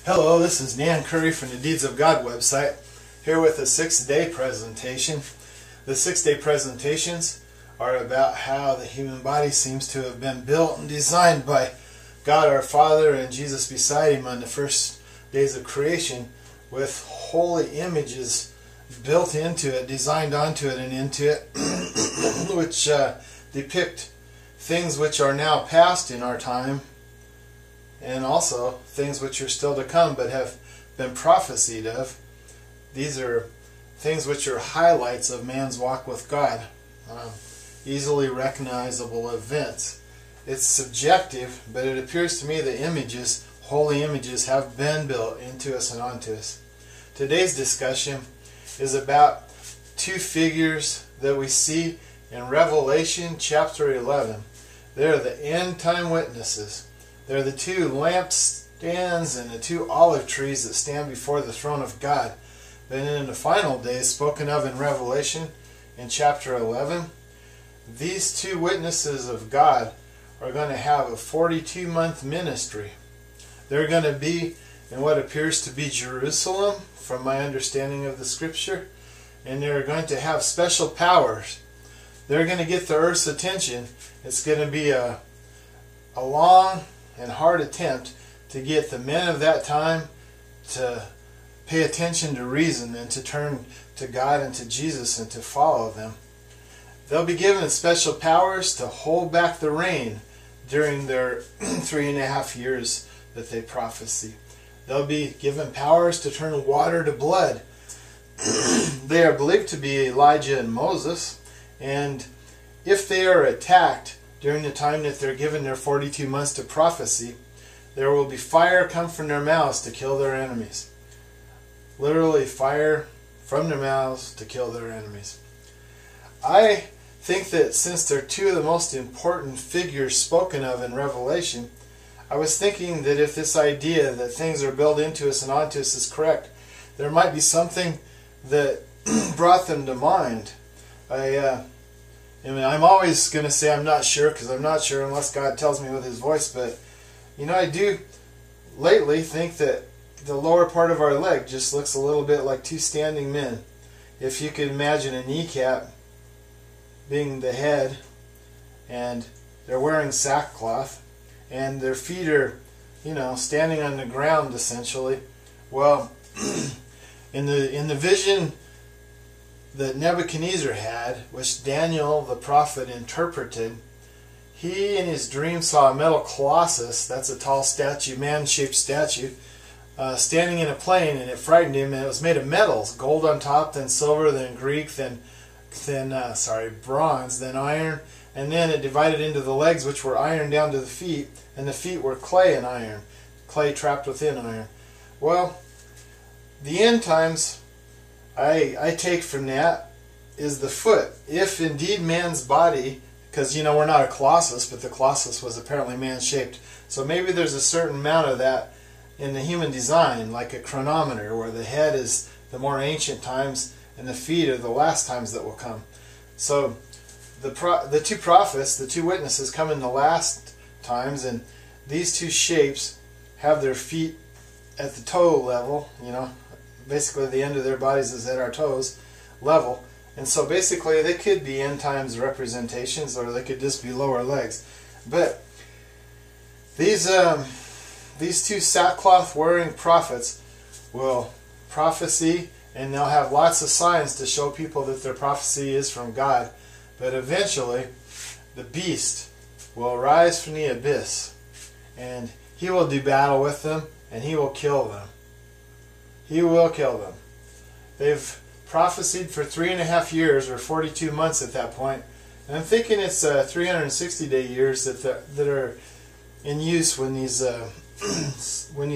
Hello, this is Nan Curry from the Deeds of God website, here with a 6-day presentation. The 6-day presentations are about how the human body seems to have been built and designed by God our Father and Jesus beside Him on the first days of creation, with holy images built into it, designed onto it and into it, which depict things which are now past in our time, and also things which are still to come but have been prophesied of. These are things which are highlights of man's walk with God, easily recognizable events. It's subjective, but it appears to me the images, holy images, have been built into us and onto us. Today's discussion is about two figures that we see in Revelation chapter 11. They're the end time witnesses. They're the two lampstands and the two olive trees that stand before the throne of God. But in the final days, spoken of in Revelation in chapter 11, these two witnesses of God are going to have a 42-month ministry. They're going to be in what appears to be Jerusalem, from my understanding of the scripture, and they're going to have special powers. They're going to get the earth's attention. It's going to be a long and hard attempt to get the men of that time to pay attention to reason and to turn to God and to Jesus and to follow them. They'll be given special powers to hold back the rain during their 3.5 years that they prophesy. They'll be given powers to turn water to blood. They are believed to be Elijah and Moses, and if they are attacked during the time that they're given their 42 months to prophecy, there will be fire come from their mouths to kill their enemies. Literally fire from their mouths to kill their enemies. I think that since they're two of the most important figures spoken of in Revelation, I was thinking that if this idea that things are built into us and onto us is correct, there might be something that brought them to mind. I'm always going to say I'm not sure, because I'm not sure unless God tells me with His voice, but I do lately think that the lower part of our leg just looks a little bit like two standing men. If you could imagine a kneecap being the head, and they're wearing sackcloth, and their feet are, standing on the ground essentially. Well, in the vision that Nebuchadnezzar had, which Daniel the prophet interpreted, he in his dream saw a metal colossus, that's a tall statue, man-shaped statue, standing in a plain, and it frightened him, and it was made of metals, gold on top, then silver, then Greek, then bronze, then iron, and then it divided into the legs, which were iron down to the feet, and the feet were clay and iron, clay trapped within iron. Well, the end times I take from that is the foot. If indeed man's body, because we're not a colossus, but the colossus was apparently man-shaped, so maybe there's a certain amount of that in the human design, like a chronometer, where the head is the more ancient times and the feet are the last times that will come. So the two prophets, the two witnesses, come in the last times, and these two shapes have their feet at the toe level, basically the end of their bodies is at our toes level, and so basically they could be end times representations, or they could just be lower legs. But these two sackcloth wearing prophets will prophesy, and they'll have lots of signs to show people that their prophecy is from God. But eventually the beast will arise from the abyss, and he will do battle with them, and he will kill them. He will kill them. They've prophesied for 3.5 years, or 42 months at that point, and I'm thinking it's 360-day years that are in use when these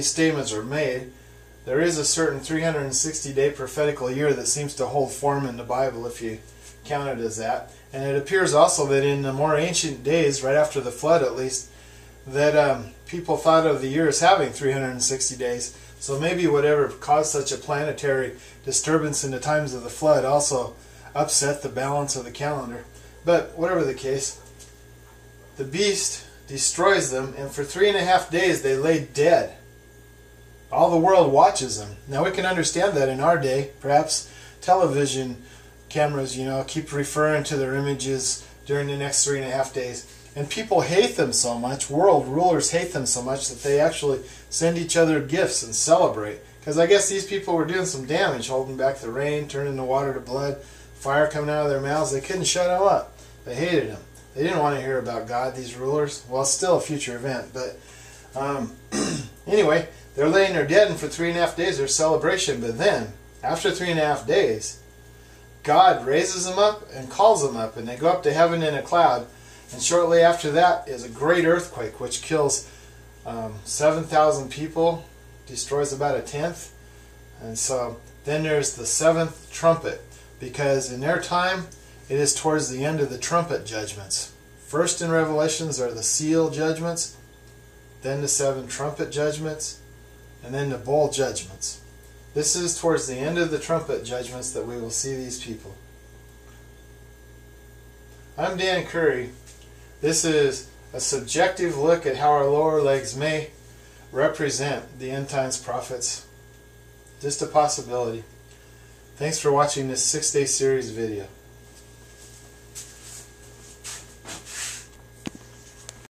statements are made. There is a certain 360-day prophetical year that seems to hold form in the Bible, if you count it as that. And it appears also that in the more ancient days, right after the flood at least, that people thought of the year as having 360 days. So maybe whatever caused such a planetary disturbance in the times of the flood also upset the balance of the calendar. But whatever the case, the beast destroys them, and for 3.5 days they lay dead. All the world watches them. Now we can understand that in our day. Perhaps television cameras, keep referring to their images during the next 3.5 days. And people hate them so much, world rulers hate them so much, that they actually send each other gifts and celebrate. Because I guess these people were doing some damage, holding back the rain, turning the water to blood, fire coming out of their mouths. They couldn't shut them up. They hated him. They didn't want to hear about God, these rulers. Well, it's still a future event. But anyway, they're laying there dead, and for 3.5 days there's celebration. But then, after 3.5 days, God raises them up and calls them up, and they go up to heaven in a cloud. And shortly after that is a great earthquake, which kills 7,000 people, destroys about 1/10. And so then there's the 7th trumpet, because in their time it is towards the end of the trumpet judgments. First in Revelations are the seal judgments, then the 7 trumpet judgments, and then the bowl judgments. This is towards the end of the trumpet judgments that we will see these people. I'm Dan Curry. This is a subjective look at how our lower legs may represent the end times prophets. Just a possibility. Thanks for watching this 6-day series video.